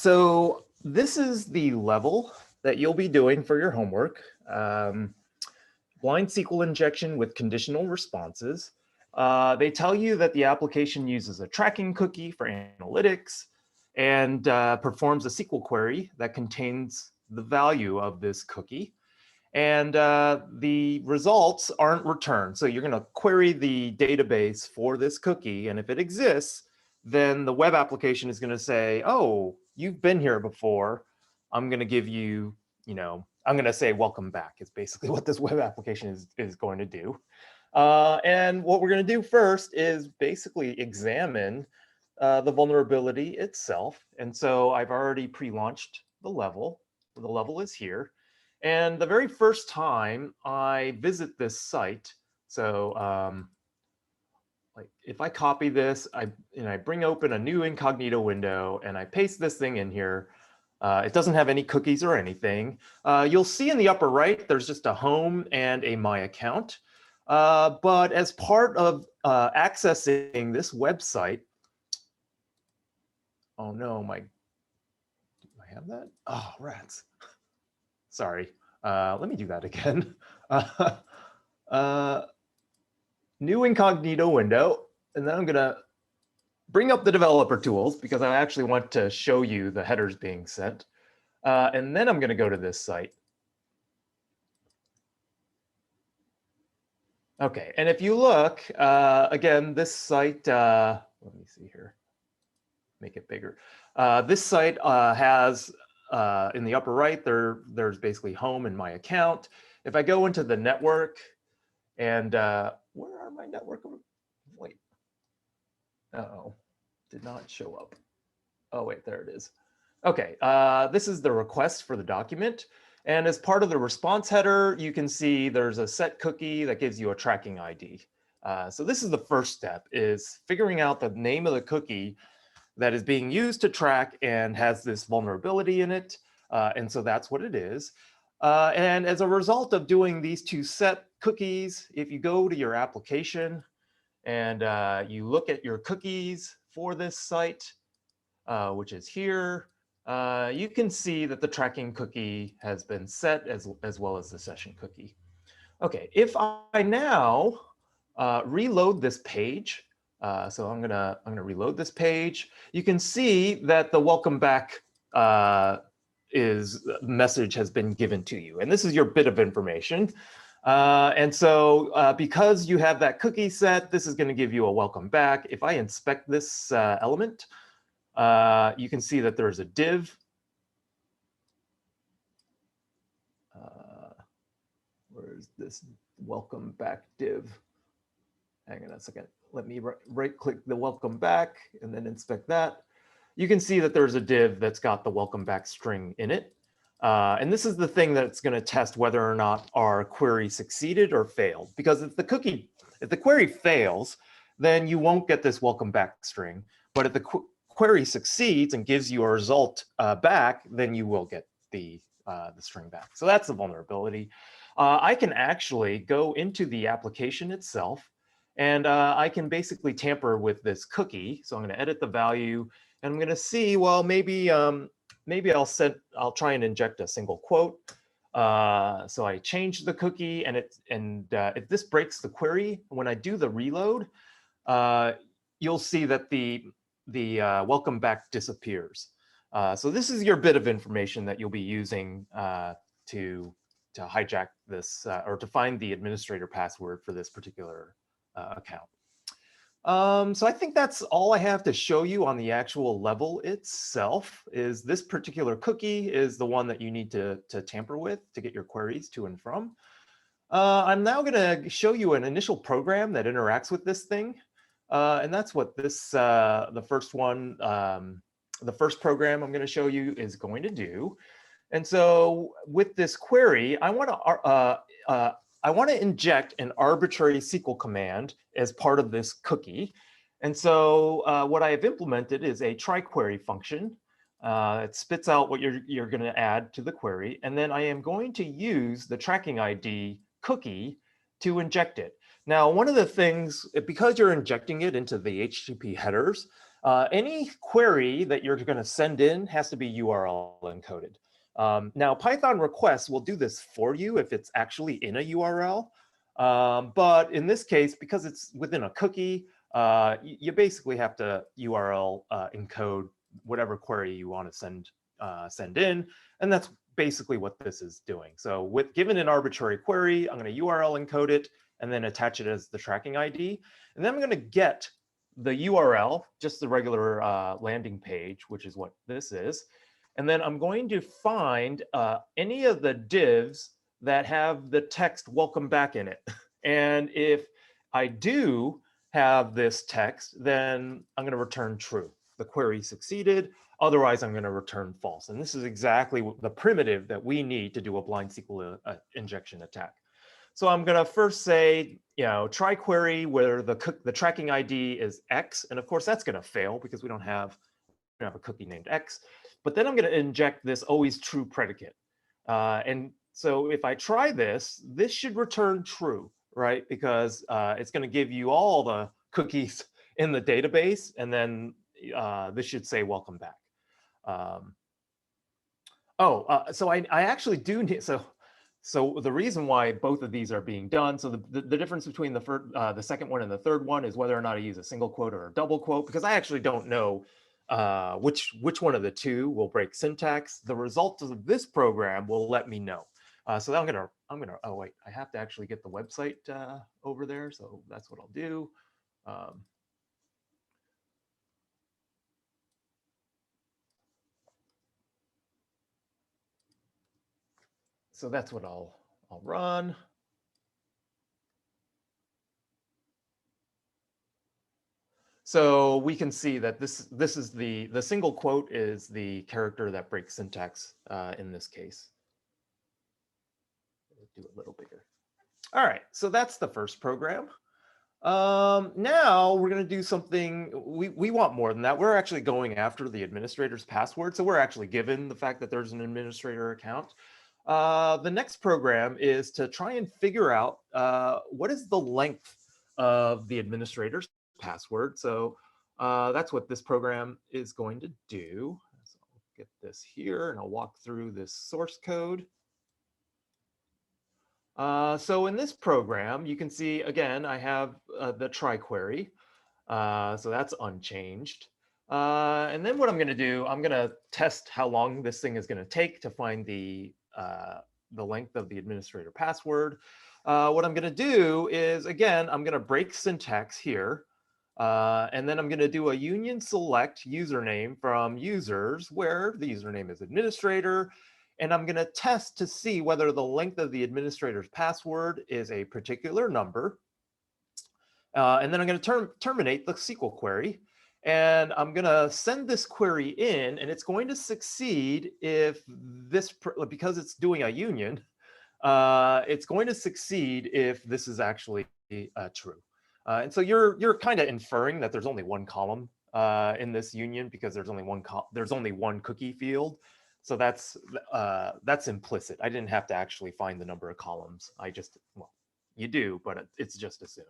So this is the level that you'll be doing for your homework. Blind SQL injection with conditional responses. They tell you that the application uses a tracking cookie for analytics and performs a SQL query that contains the value of this cookie. And the results aren't returned. So you're going to query the database for this cookie. And if it exists, then the web application is going to say, oh, you've been here before. I'm going to give you, I'm going to say welcome back is basically what this web application is going to do. And what we're going to do first is basically examine the vulnerability itself. And so I've already pre-launched the level. The level is here. And the very first time I visit this site, so like if I copy this, I bring open a new incognito window and I paste this thing in here, it doesn't have any cookies or anything. You'll see in the upper right, there's just a home and a my account. But as part of accessing this website, oh no, do I have that? Oh, rats. Sorry, let me do that again. New incognito window, and then I'm gonna bring up the developer tools because I actually want to show you the headers being sent. And then I'm gonna go to this site. Okay, and if you look, again, this site, let me see here, make it bigger. This site has, in the upper right, there's basically home and my account. If I go into the network and where are my network? Wait, uh-oh, did not show up. Oh, wait, there it is. Okay, this is the request for the document. And as part of the response header, you can see there's a set cookie that gives you a tracking ID. So this is the first step, is figuring out the name of the cookie that is being used to track and has this vulnerability in it. And so that's what it is. And as a result of doing these two set cookies, if you go to your application and you look at your cookies for this site, which is here, you can see that the tracking cookie has been set as well as the session cookie. Okay, if I now reload this page, so I'm gonna reload this page. You can see that the welcome back message has been given to you, and this is your bit of information. And so because you have that cookie set, this is going to give you a welcome back. If I inspect this element, you can see that there's a div. Where's this welcome back div? Hang on a second. Let me right-click the welcome back and then inspect that. You can see that there's a div that's got the welcome back string in it. And this is the thing that's going to test whether or not our query succeeded or failed. Because if the query fails, then you won't get this welcome back string. But if the query succeeds and gives you a result back, then you will get the string back. So that's the vulnerability. I can actually go into the application itself, and I can basically tamper with this cookie. So I'm going to edit the value, and I'm going to see, well, maybe I'll try and inject a single quote. So I change the cookie, and if this breaks the query, when I do the reload, you'll see that the welcome back disappears. So this is your bit of information that you'll be using to hijack this or to find the administrator password for this particular account. So I think that's all I have to show you on the actual level itself. Is this particular cookie is the one that you need to tamper with to get your queries to and from. I'm now going to show you an initial program that interacts with this thing. And that's what this, the first program I'm going to show you is going to do. And so with this query, I want to inject an arbitrary SQL command as part of this cookie. And so what I have implemented is a try query function. It spits out what you're going to add to the query. And then I am going to use the tracking ID cookie to inject it. Now, one of the things, because you're injecting it into the HTTP headers, Any query that you're going to send in has to be URL encoded. Now, Python requests will do this for you if it's actually in a URL. But in this case, because it's within a cookie, you basically have to URL encode whatever query you want to send in. And that's basically what this is doing. So given an arbitrary query, I'm going to URL encode it and then attach it as the tracking ID. And then I'm going to get the URL, just the regular landing page, which is what this is. And then I'm going to find any of the divs that have the text welcome back in it. And if I do have this text, then I'm going to return true. The query succeeded. Otherwise, I'm going to return false. And this is exactly the primitive that we need to do a blind SQL injection attack. So I'm going to first say, try query where the tracking ID is X. And of course, that's going to fail because we don't have a cookie named X. But then I'm going to inject this always true predicate. And so if I try this, this should return true, right? Because it's going to give you all the cookies in the database. And then this should say welcome back. So I actually do need, so the reason why both of these are being done, so the difference between the second one and the third one is whether or not I use a single quote or a double quote, because I actually don't know which one of the two will break syntax. The results of this program will let me know. So I'm gonna, oh wait, I have to actually get the website over there. So that's what I'll do. So that's what I'll run. So we can see that this is the single quote is the character that breaks syntax in this case. Do it a little bigger. All right, so that's the first program. Now we're going to do something, we want more than that. We're actually going after the administrator's password. So we're actually given the fact that there's an administrator account. The next program is to try and figure out what is the length of the administrator's password. So that's what this program is going to do. So I'll get this here and I'll walk through this source code. So in this program, you can see, again, I have the try query. So that's unchanged. And then what I'm going to do, I'm going to test how long this thing is going to take to find the length of the administrator password. What I'm going to do is, again, I'm going to break syntax here. And then I'm going to do a union select username from users where the username is administrator. And I'm going to test to see whether the length of the administrator's password is a particular number. And then I'm going to terminate the SQL query. And I'm going to send this query in, and it's going to succeed if this, because it's doing a union, it's going to succeed if this is actually true. And so you're kind of inferring that there's only one column in this union because there's only one cookie field. So that's implicit. I didn't have to actually find the number of columns. Well, you do, but it's just assumed.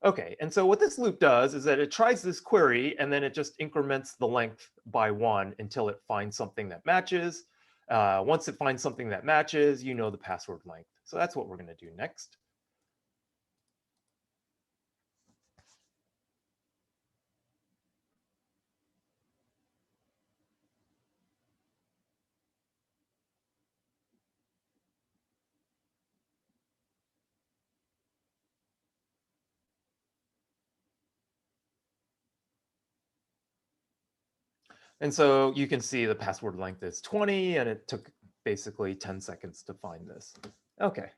Okay, and so what this loop does is that it tries this query and then it just increments the length by 1 until it finds something that matches. Once it finds something that matches, you know the password length. So that's what we're going to do next. And so you can see the password length is 20, and it took basically 10 seconds to find this. Okay,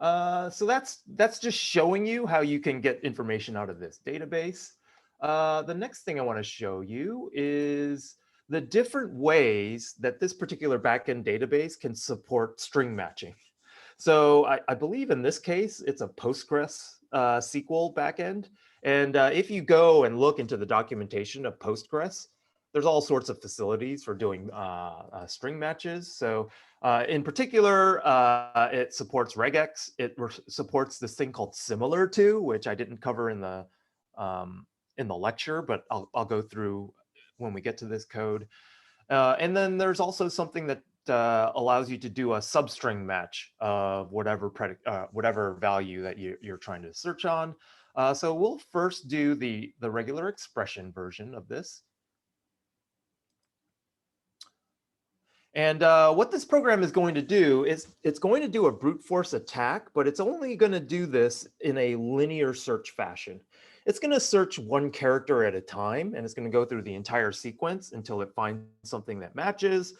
so that's just showing you how you can get information out of this database. The next thing I want to show you is the different ways that this particular backend database can support string matching. So I believe in this case, it's a Postgres SQL backend. And if you go and look into the documentation of Postgres, there's all sorts of facilities for doing string matches. So in particular, it supports regex. It supports this thing called similar to, which I didn't cover in the in the lecture, but I'll go through when we get to this code. And then there's also something that allows you to do a substring match of whatever value that you're trying to search on. So we'll first do the regular expression version of this. And what this program is going to do is it's going to do a brute force attack, but it's only going to do this in a linear search fashion. It's going to search one character at a time, and it's going to go through the entire sequence until it finds something that matches,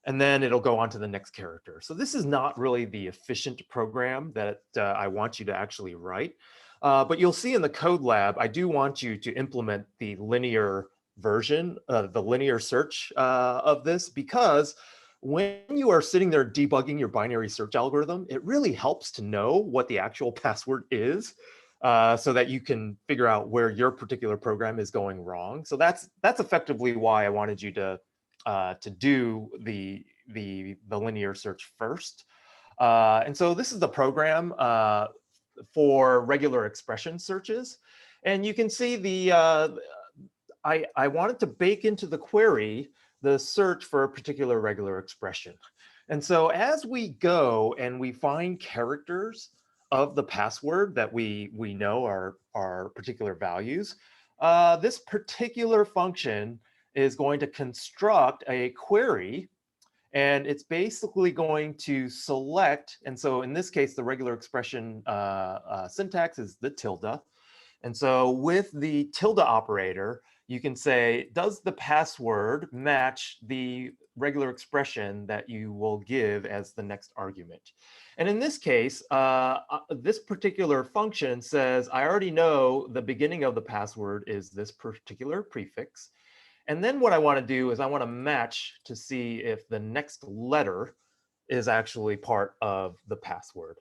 and then it'll go on to the next character. So this is not really the efficient program that I want you to actually write. But you'll see in the code lab, I do want you to implement the linear version, the linear search of this, because when you are sitting there debugging your binary search algorithm, it really helps to know what the actual password is, so that you can figure out where your particular program is going wrong. So that's effectively why I wanted you to do the linear search first. And so this is the program for regular expression searches, and you can see the I wanted to bake into the query the search for a particular regular expression. And so as we go and we find characters of the password that we know are particular values, this particular function is going to construct a query, and it's basically going to select, and so in this case, the regular expression syntax is the tilde. And so with the tilde operator, you can say, does the password match the regular expression that you will give as the next argument? And in this case, this particular function says, I already know the beginning of the password is this particular prefix. And then what I want to do is I want to match to see if the next letter is actually part of the password.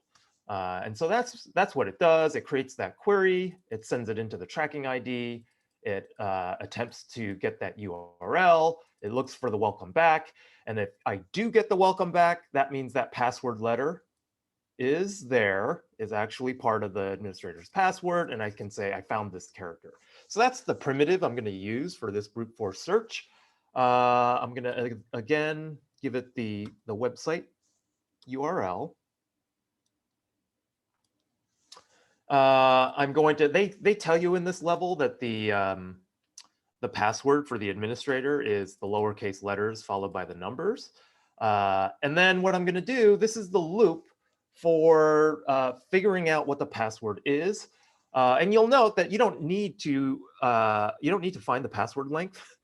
And so that's what it does. It creates that query. It sends it into the tracking ID. It attempts to get that URL. It looks for the welcome back. And if I do get the welcome back, that means that password letter is actually part of the administrator's password. And I can say, I found this character. So that's the primitive I'm going to use for this brute force search. I'm going to, again, give it the website URL. I'm going to, they tell you in this level that the password for the administrator is the lowercase letters followed by the numbers. And then what I'm going to do, this is the loop for figuring out what the password is. And you'll note that you don't need to find the password length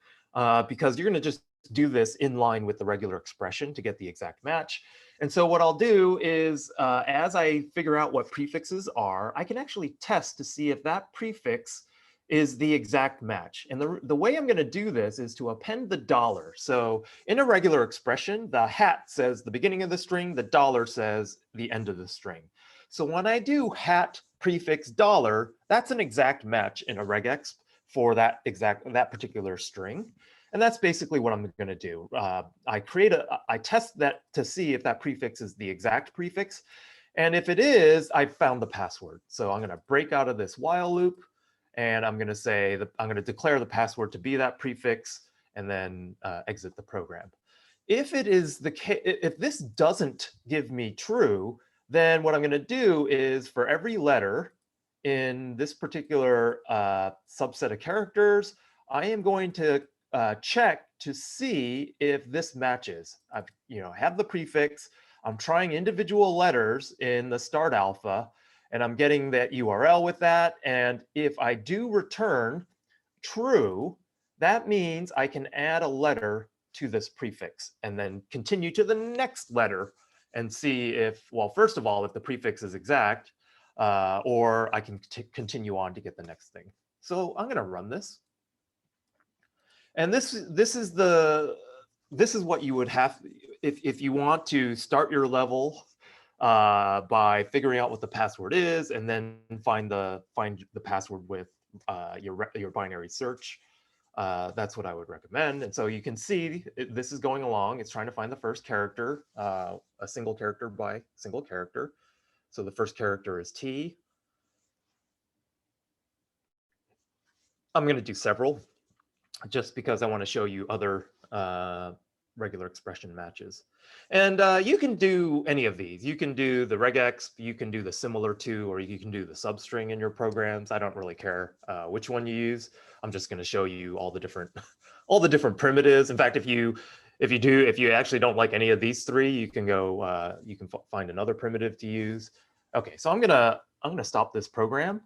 because you're going to just do this in line with the regular expression to get the exact match. And so what I'll do is, as I figure out what prefixes are, I can actually test to see if that prefix is the exact match. And the way I'm going to do this is to append the dollar. So in a regular expression, the hat says the beginning of the string, the dollar says the end of the string. So when I do hat prefix dollar, that's an exact match in a regex for that particular string. And that's basically what I'm going to do. I test that to see if that prefix is the exact prefix. And if it is, I've found the password. So I'm going to break out of this while loop. And I'm going to say that I'm going to declare the password to be that prefix and then exit the program. If it is the case, if this doesn't give me true, then what I'm going to do is for every letter in this particular subset of characters, I am going to check to see if this matches. I've have the prefix. I'm trying individual letters in the start alpha, and I'm getting that URL with that. And if I do return true, that means I can add a letter to this prefix and then continue to the next letter and see if, well, first of all, if the prefix is exact, or I can continue on to get the next thing. So I'm going to run this. And this is what you would have if you want to start your level by figuring out what the password is, and then find the password with your binary search. That's what I would recommend. And so you can see this is going along. It's trying to find the first character, a single character by single character. So the first character is T. I'm going to do several just because I want to show you other regular expression matches. And you can do any of these. You can do the regex, you can do the similar to, or you can do the substring in your programs. I don't really care which one you use. I'm just going to show you all the different all the different primitives. In fact, if you actually don't like any of these three, you can go you can find another primitive to use. Okay, so I'm gonna stop this program.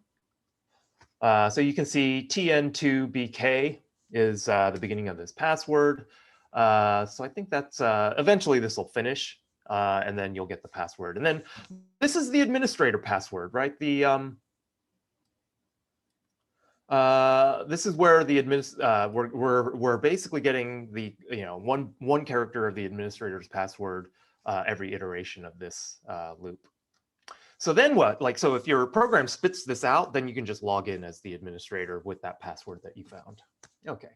So you can see tn2bk is the beginning of this password. So I think that's eventually this will finish, and then you'll get the password. And then this is the administrator password, right? This is where the we're basically getting the one character of the administrator's password every iteration of this loop. So then what? So if your program spits this out, then you can just log in as the administrator with that password that you found. Okay.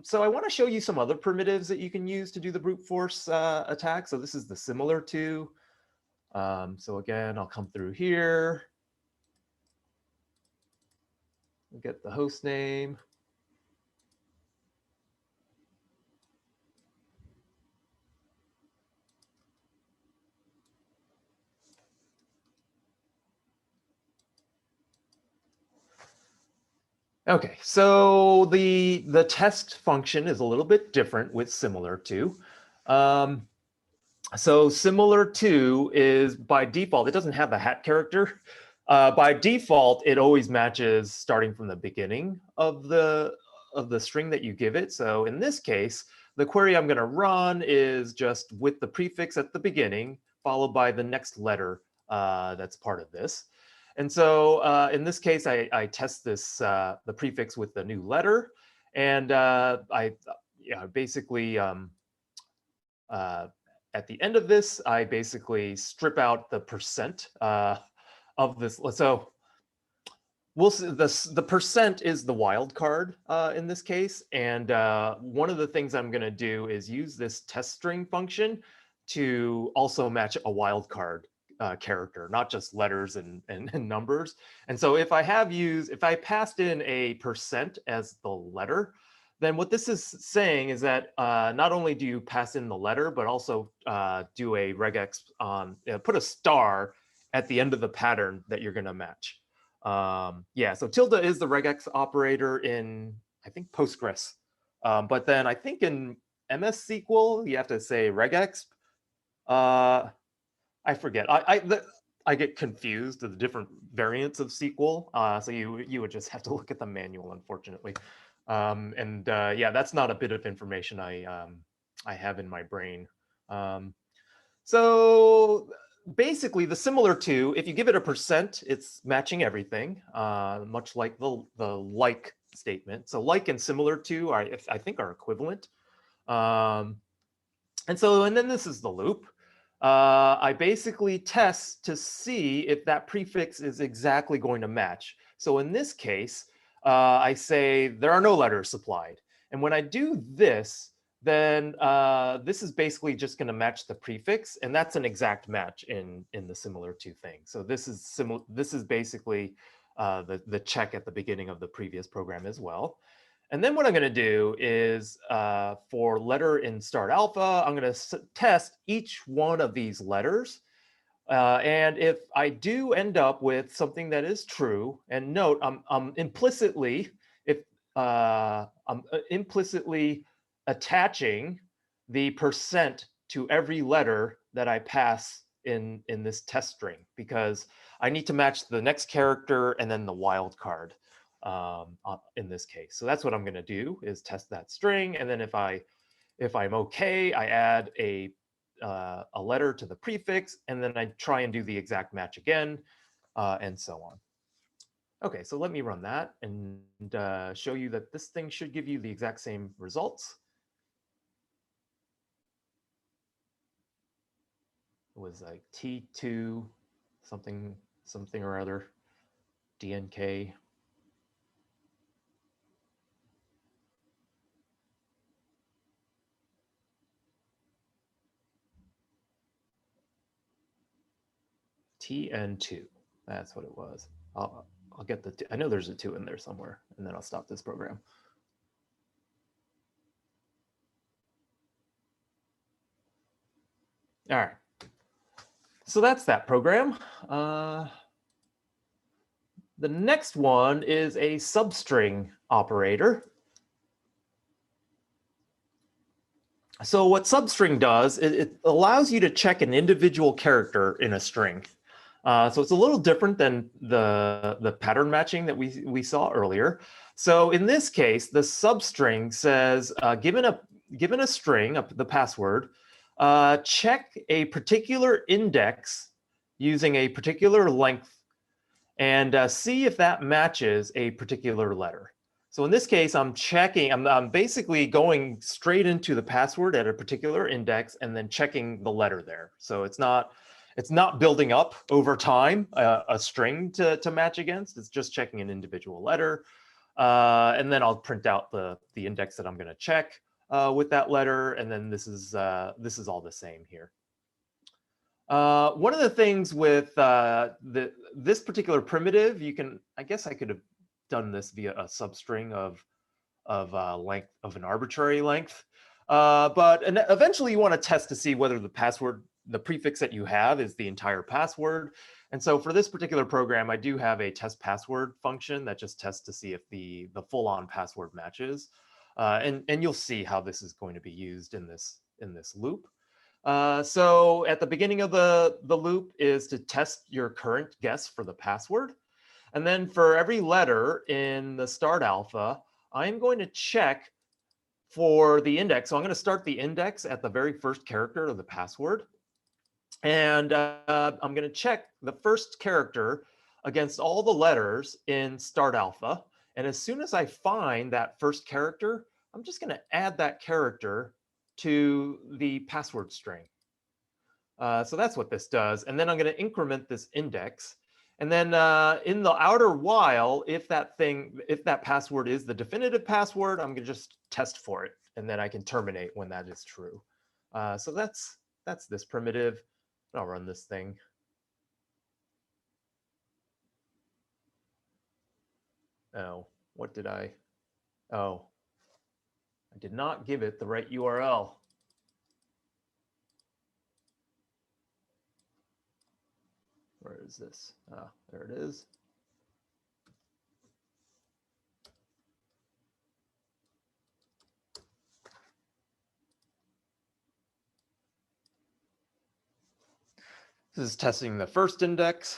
So I want to show you some other primitives that you can use to do the brute force attack. So this is the similar to. So again, I'll come through here. Get the host name. Okay, so the test function is a little bit different with similar to. So similar to is by default, it doesn't have the hat character. By default, it always matches starting from the beginning of the string that you give it. So in this case, the query I'm going to run is just with the prefix at the beginning, followed by the next letter that's part of this. And so in this case, I test this the prefix with the new letter, and I basically at the end of this, I basically strip out the percent of this. So we'll see the percent is the wild card in this case. And one of the things I'm going to do is use this test string function to also match a wild card character, not just letters and numbers. And so if I passed in a percent as the letter, then what this is saying is that not only do you pass in the letter, but also do a regex on, put a star at the end of the pattern that you're going to match. Yeah, so tilde is the regex operator in, I think, Postgres. But then I think in MS SQL, you have to say regex. I forget. I get confused with the different variants of SQL. So you would just have to look at the manual, unfortunately. Yeah, that's not a bit of information I have in my brain. So basically, the similar to, if you give it a percent, it's matching everything, much like the like statement. So like and similar to, I think, are equivalent. And then this is the loop. I basically test to see if that prefix is exactly going to match. So in this case, I say there are no letters supplied. And when I do this, then this is basically just going to match the prefix, and that's an exact match in the similar to thing. So this is basically the check at the beginning of the previous program as well. And then what I'm going to do is for letter in start alpha, I'm going to test each one of these letters. And if I do end up with something that is true, and note, I'm implicitly attaching the percent to every letter that I pass in this test string, because I need to match the next character and then the wild card in this case. So that's what I'm going to do, is test that string, and then if I'm okay, I add a letter to the prefix, and then I try and do the exact match again, and so on. Okay, so let me run that and show you that this thing should give you the exact same results. It was like T2 something or other, DNK. TN2, that's what it was. I'll get the 2. I know there's a 2 in there somewhere, and then I'll stop this program. All right. So that's that program. The next one is a substring operator. So what substring does, it allows you to check an individual character in a string. So it's a little different than the pattern matching that we saw earlier. So in this case, the substring says, given a string, the password, check a particular index using a particular length and see if that matches a particular letter. So in this case, I'm checking, I'm basically going straight into the password at a particular index and then checking the letter there. So it's not building up over time a string to match against. It's just checking an individual letter. And then I'll print out the index that I'm going to check with that letter. And then this is all the same here. One of the things with this particular primitive, I guess I could have done this via a substring of length of an arbitrary length. But eventually you want to test to see whether the prefix that you have is the entire password. And so for this particular program, I do have a test password function that just tests to see if the full-on password matches. And you'll see how this is going to be used in this loop. So at the beginning of the loop is to test your current guess for the password. And then for every letter in the start alpha, I'm going to check for the index. So I'm going to start the index at the very first character of the password. And I'm going to check the first character against all the letters in start alpha. And as soon as I find that first character, I'm just going to add that character to the password string. So that's what this does. And then I'm going to increment this index. And then in the outer while, if that password is the definitive password, I'm going to just test for it. And then I can terminate when that is true. So that's this primitive. I'll run this thing. Oh, what did I? Oh, I did not give it the right URL. Where is this? Ah, there it is. This is testing the first index.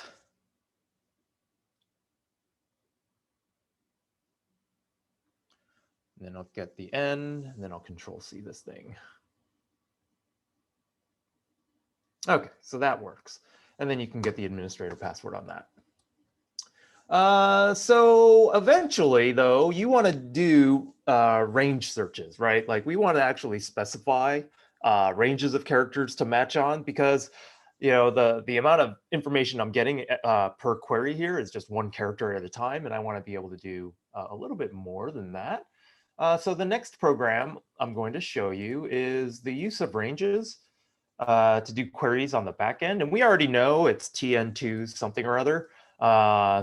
And then I'll get the N, and then I'll Control-C this thing. Okay, so that works. And then you can get the administrator password on that. So eventually, though, you want to do range searches, right? Like we want to actually specify ranges of characters to match on, because the amount of information I'm getting per query here is just one character at a time, and I want to be able to do a little bit more than that. So the next program I'm going to show you is the use of ranges to do queries on the back end. And we already know it's TN2 something or other.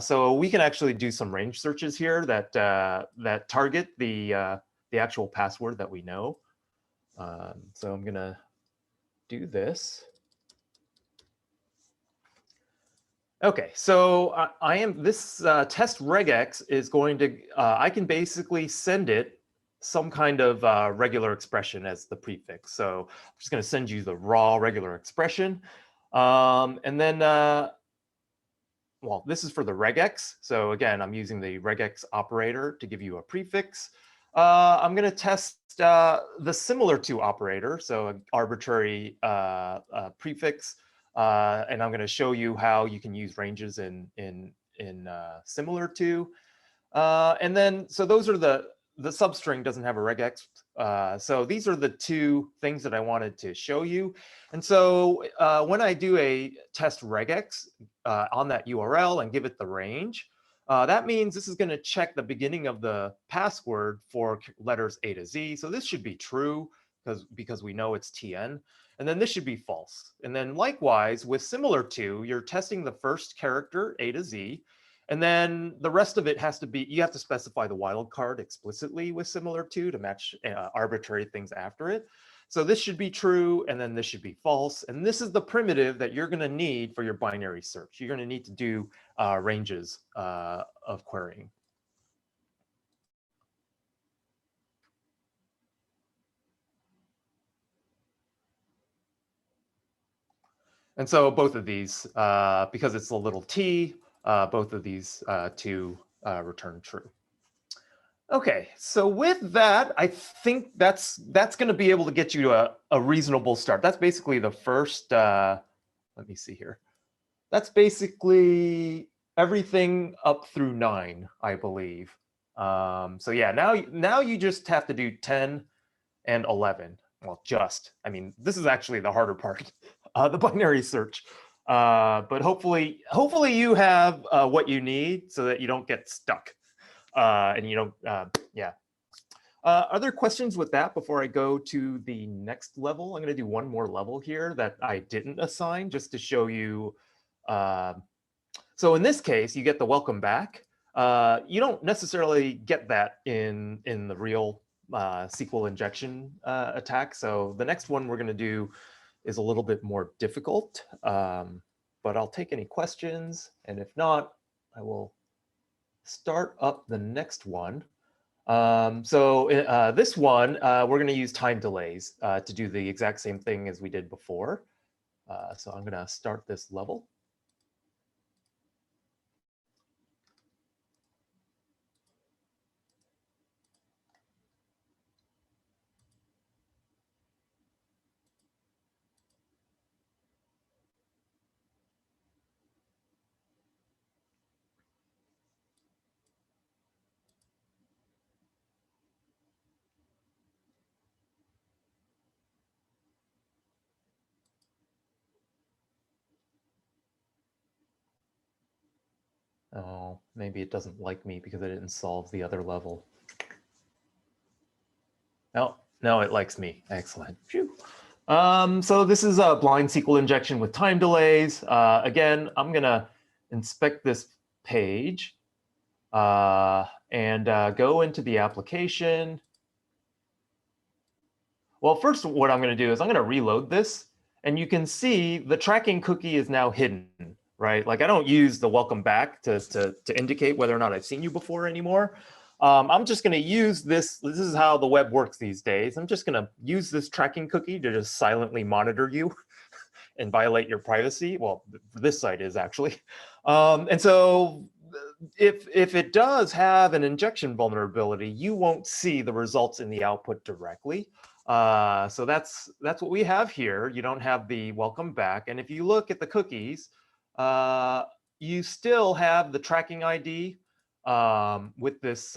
So we can actually do some range searches here that target the actual password that we know. So I'm going to do this. Okay, so this test regex is going to, I can basically send it some kind of regular expression as the prefix. So I'm just going to send you the raw regular expression. And then, well, this is for the regex. So again, I'm using the regex operator to give you a prefix. I'm going to test the similar to operator, so an arbitrary prefix. And I'm going to show you how you can use ranges in similar to. And then, so those are the substring doesn't have a regex. So these are the two things that I wanted to show you. And so when I do a test regex on that URL and give it the range, that means this is going to check the beginning of the password for letters A to Z. So this should be true because we know it's TN. And then this should be false. And then likewise, with similar to, you're testing the first character A to Z. And then the rest of it has to be, you have to specify the wildcard explicitly with similar to match arbitrary things after it. So this should be true, and then this should be false. And this is the primitive that you're going to need for your binary search. You're going to need to do ranges of querying. And so both of these, because it's a little t, both of these two return true. Okay, so with that, I think that's going to be able to get you to a reasonable start. That's basically the first, let me see here. That's basically everything up through 9, I believe. So yeah, now you just have to do 10 and 11. Well, I mean, this is actually the harder part, the binary search. But hopefully you have what you need so that you don't get stuck. And you don't, yeah. Are there questions with that before I go to the next level? I'm going to do one more level here that I didn't assign just to show you. So in this case, you get the welcome back. You don't necessarily get that in the real SQL injection attack. So the next one we're going to do is a little bit more difficult, but I'll take any questions. And if not, I will start up the next one. This one, we're going to use time delays to do the exact same thing as we did before. So I'm going to start this level. Oh, maybe it doesn't like me because I didn't solve the other level. Oh, no, it likes me. Excellent. Phew. So this is a blind SQL injection with time delays. Again, I'm going to inspect this page and go into the application. Well, first, what I'm going to do is I'm going to reload this. And you can see the tracking cookie is now hidden, right? Like I don't use the welcome back to indicate whether or not I've seen you before anymore. I'm just going to use this. This is how the web works these days. I'm just going to use this tracking cookie to just silently monitor you and violate your privacy. Well, this site is actually. And so if it does have an injection vulnerability, you won't see the results in the output directly. So that's what we have here. You don't have the welcome back. And if you look at the cookies, you still have the tracking ID with this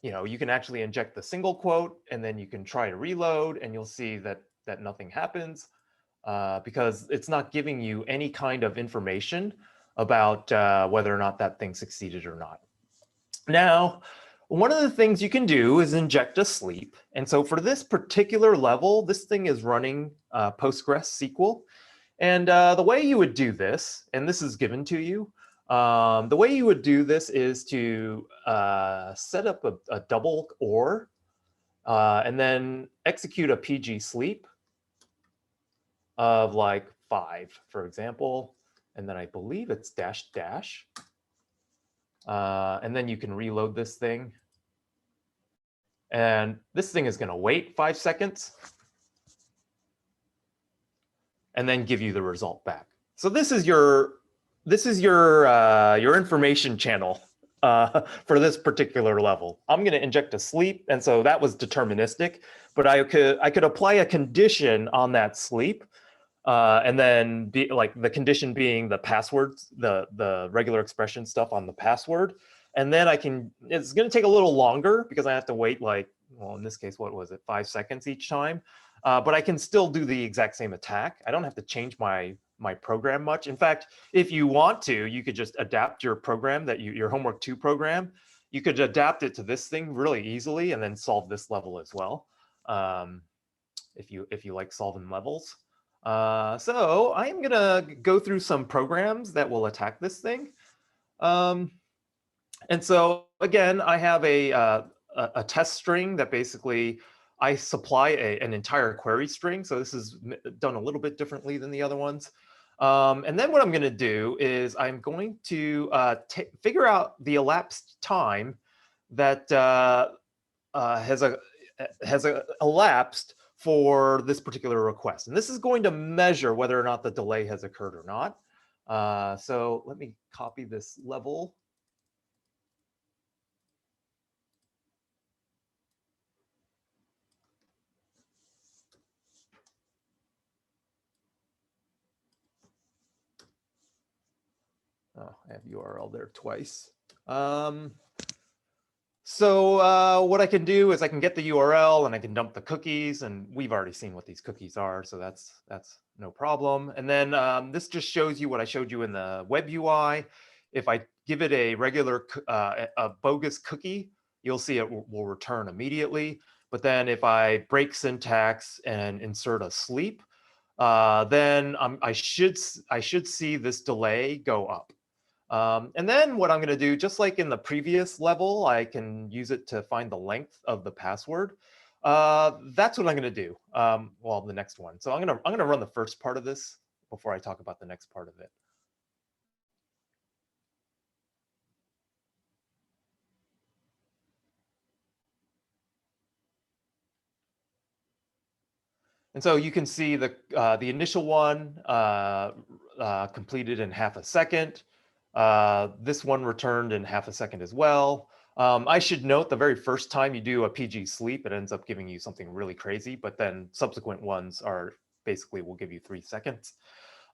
you know, you can actually inject the single quote and then you can try to reload and you'll see that nothing happens because it's not giving you any kind of information about whether or not that thing succeeded or not. Now, one of the things you can do is inject a sleep. And so for this particular level, this thing is running PostgreSQL. And the way you would do this, and this is given to you, the way you would do this is to set up a double OR and then execute a PG sleep of like 5, for example. And then I believe it's --. And then you can reload this thing. And this thing is going to wait 5 seconds and then give you the result back. So this is your information channel for this particular level. I'm going to inject a sleep, and so that was deterministic. But I could apply a condition on that sleep, and then be like the condition being the password, the regular expression stuff on the password. And then it's going to take a little longer because I have to wait like, well, in this case, what was it, 5 seconds each time. But I can still do the exact same attack. I don't have to change my program much. In fact, if you want to, you could just adapt your program your homework 2 program. You could adapt it to this thing really easily and then solve this level as well. If you like solving levels. So I'm going to go through some programs that will attack this thing. And so again, I have a test string that basically I supply an entire query string. So this is done a little bit differently than the other ones. And then what I'm going to do is I'm going to figure out the elapsed time that has elapsed for this particular request. And this is going to measure whether or not the delay has occurred or not. So let me copy this level. Oh, I have URL there twice. So what I can do is I can get the URL and I can dump the cookies, and we've already seen what these cookies are, so that's no problem. And then this just shows you what I showed you in the web UI. If I give it a regular a bogus cookie, you'll see it will return immediately. But then if I break syntax and insert a sleep, then I should see this delay go up. And then what I'm going to do, just like in the previous level, I can use it to find the length of the password. That's what I'm going to do. Well, the next one. So I'm going to run the first part of this before I talk about the next part of it. And so you can see the initial one completed in half a second. This one returned in half a second as well. I should note the very first time you do a PG sleep, it ends up giving you something really crazy, but then subsequent ones are basically will give you 3 seconds.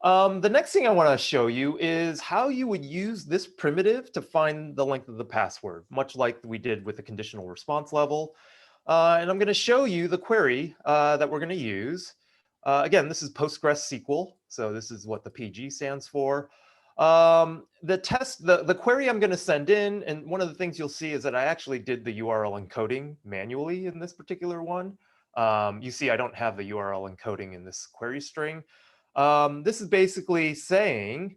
The next thing I want to show you is how you would use this primitive to find the length of the password, much like we did with the conditional response level. And I'm going to show you the query that we're going to use. Again, this is PostgreSQL, so this is what the PG stands for. The query I'm going to send in, and one of the things you'll see is that I actually did the URL encoding manually in this particular one. You see I don't have the URL encoding in this query string. This is basically saying,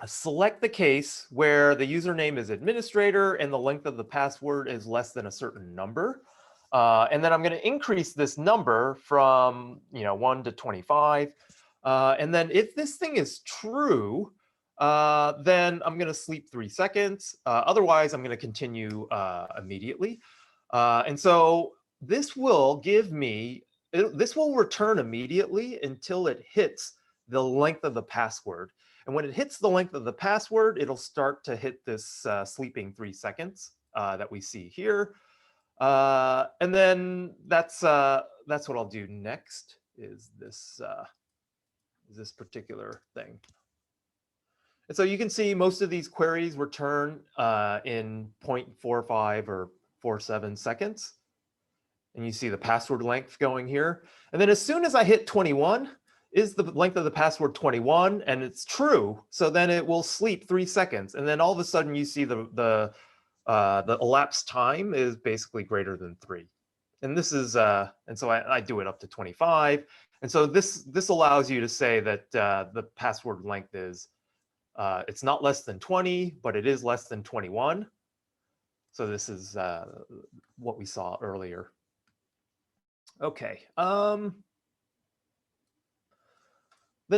select the case where the username is administrator and the length of the password is less than a certain number. And then I'm going to increase this number from 1 to 25. And then if this thing is true, then I'm going to sleep 3 seconds. Otherwise, I'm going to continue immediately. And so this will give me, this will return immediately until it hits the length of the password. And when it hits the length of the password, it'll start to hit this sleeping 3 seconds that we see here. And then that's what I'll do next is this particular thing. And so you can see most of these queries return in 0.45 or 47 seconds. And you see the password length going here. And then as soon as I hit 21, is the length of the password 21? And it's true. So then it will sleep 3 seconds. And then all of a sudden you see the elapsed time is basically greater than 3. And this is, and so I do it up to 25. And so this allows you to say that the password length is, it's not less than 20, but it is less than 21. So this is what we saw earlier. Okay. The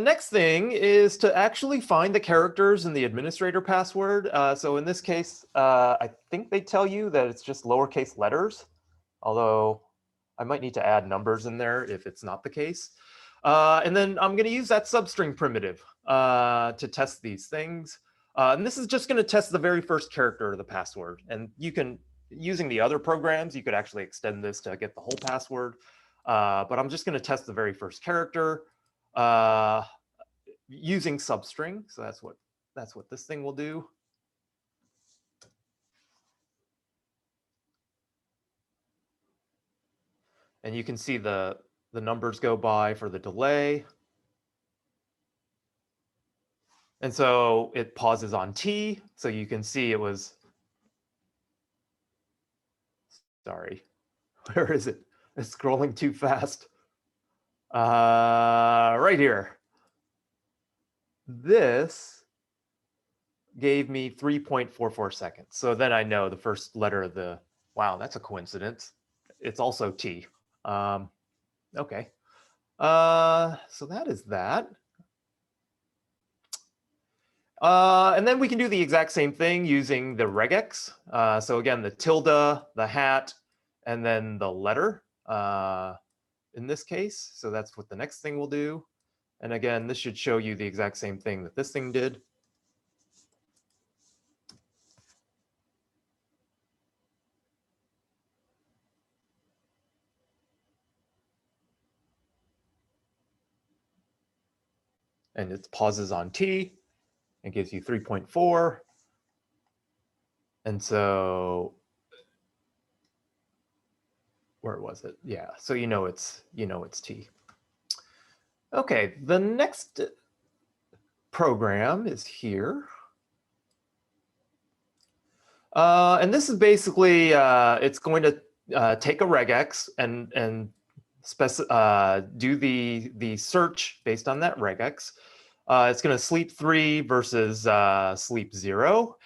next thing is to actually find the characters in the administrator password. So in this case, I think they tell you that it's just lowercase letters, although I might need to add numbers in there if it's not the case. And then I'm going to use that substring primitive to test these things. And this is just going to test the very first character of the password. And you can, using the other programs, you could actually extend this to get the whole password. But I'm just going to test the very first character using substring. So that's what this thing will do. And you can see the numbers go by for the delay. And so it pauses on T. So you can see it was, sorry, where is it? It's scrolling too fast. Right here. This gave me 3.44 seconds. So then I know the first letter of the, wow, that's a coincidence. It's also T. Okay. So that is that. And then we can do the exact same thing using the regex. So again, the tilde, the hat, and then the letter in this case. So that's what the next thing will do. And again, this should show you the exact same thing that this thing did. And it pauses on T and gives you 3.4. And so, where was it? Yeah, so you know it's T. Okay, the next program is here. And this is basically, it's going to take a regex and do the search based on that regex. It's going to sleep 3 versus sleep 0.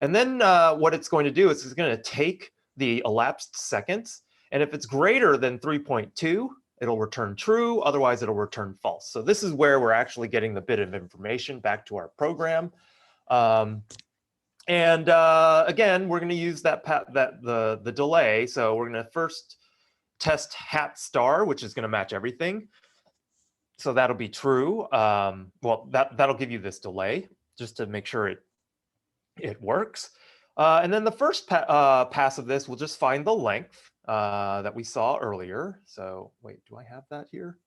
And then what it's going to do is it's going to take the elapsed seconds. And if it's greater than 3.2, it'll return true. Otherwise, it'll return false. So this is where we're actually getting the bit of information back to our program. And again, we're going to use the delay. So we're going to first test hat star, which is going to match everything. So that'll be true. Well, that'll give you this delay just to make sure it works. And then the first pass of this will just find the length that we saw earlier. So wait, do I have that here?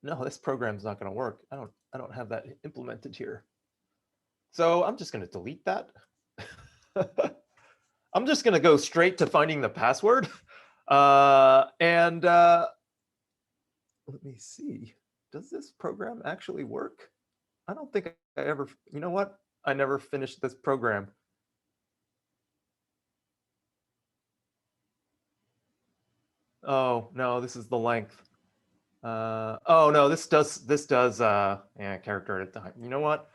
No, this program's not going to work. I don't have that implemented here. So I'm just going to delete that. I'm just going to go straight to finding the password. And let me see. Does this program actually work? I don't think I ever, you know what? I never finished this program. Oh, no, this is the length. Oh, no, this does yeah, character at a time. You know what?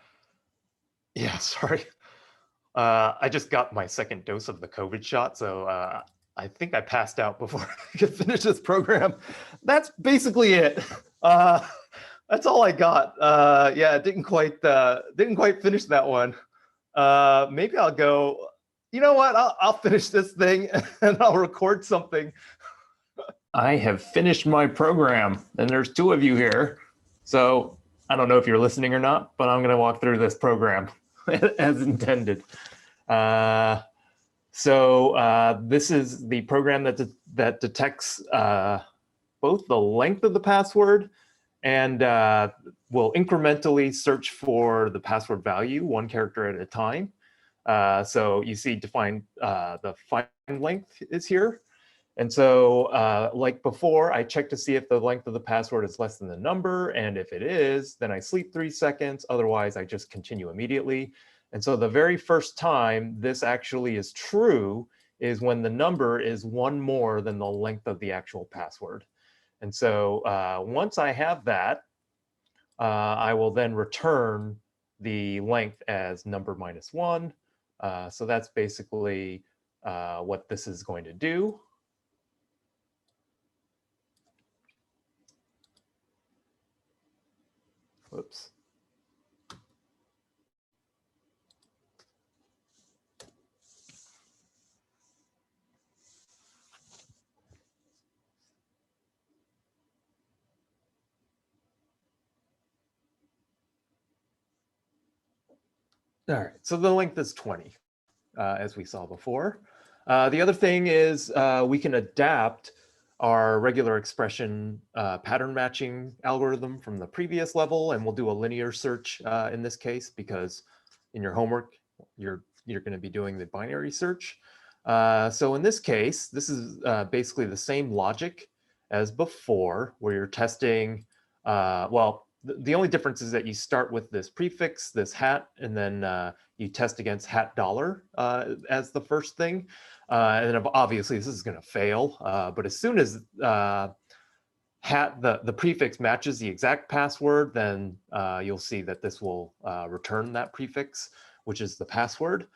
Yeah, sorry. I just got my second dose of the COVID shot, so I think I passed out before I could finish this program. That's basically it. That's all I got. Yeah, didn't quite finish that one. Maybe I'll go. You know what? I'll finish this thing and I'll record something. I have finished my program, and there's 2 of you here, so I don't know if you're listening or not, but I'm going to walk through this program as intended. This is the program that detects both the length of the password and will incrementally search for the password value 1 character at a time. So you see defined the find length is here. And so like before, I check to see if the length of the password is less than the number. And if it is, then I sleep 3 seconds. Otherwise, I just continue immediately. And so the very first time this actually is true is when the number is 1 more than the length of the actual password. And so once I have that, I will then return the length as number -1. So that's basically what this is going to do. Whoops. All right, so the length is 20, as we saw before. The other thing is we can adapt our regular expression pattern matching algorithm from the previous level, and we'll do a linear search in this case, because in your homework, you're going to be doing the binary search. So in this case, this is basically the same logic as before, where you're testing, well, the only difference is that you start with this prefix, this hat, and then you test against hat dollar as the first thing. And then obviously this is going to fail. But as soon as the prefix matches the exact password, then you'll see that this will return that prefix, which is the password.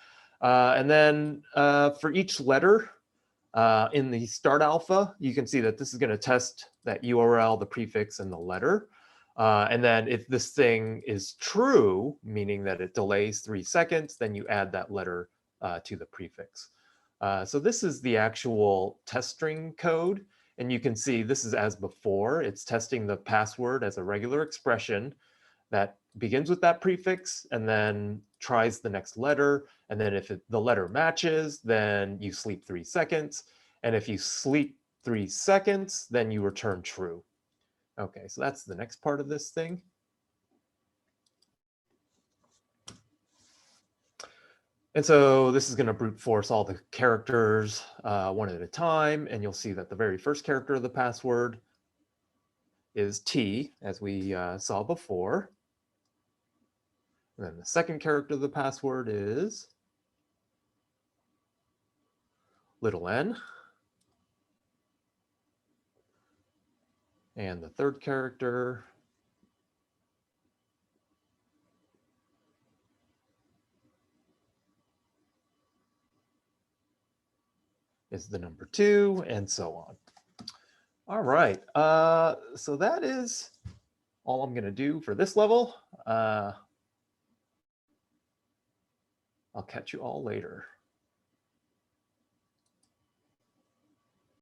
And then for each letter in the start alpha, you can see that this is going to test that URL, the prefix, and the letter. And then if this thing is true, meaning that it delays 3 seconds, then you add that letter to the prefix. So this is the actual test string code. And you can see this is as before. It's testing the password as a regular expression that begins with that prefix and then tries the next letter. And then if the letter matches, then you sleep 3 seconds. And if you sleep 3 seconds, then you return true. Okay, so that's the next part of this thing. And so this is going to brute force all the characters one at a time. And you'll see that the very first character of the password is T, as we saw before. And then the second character of the password is little n. And the third character is the number 2, and so on. All right, so that is all I'm going to do for this level. I'll catch you all later.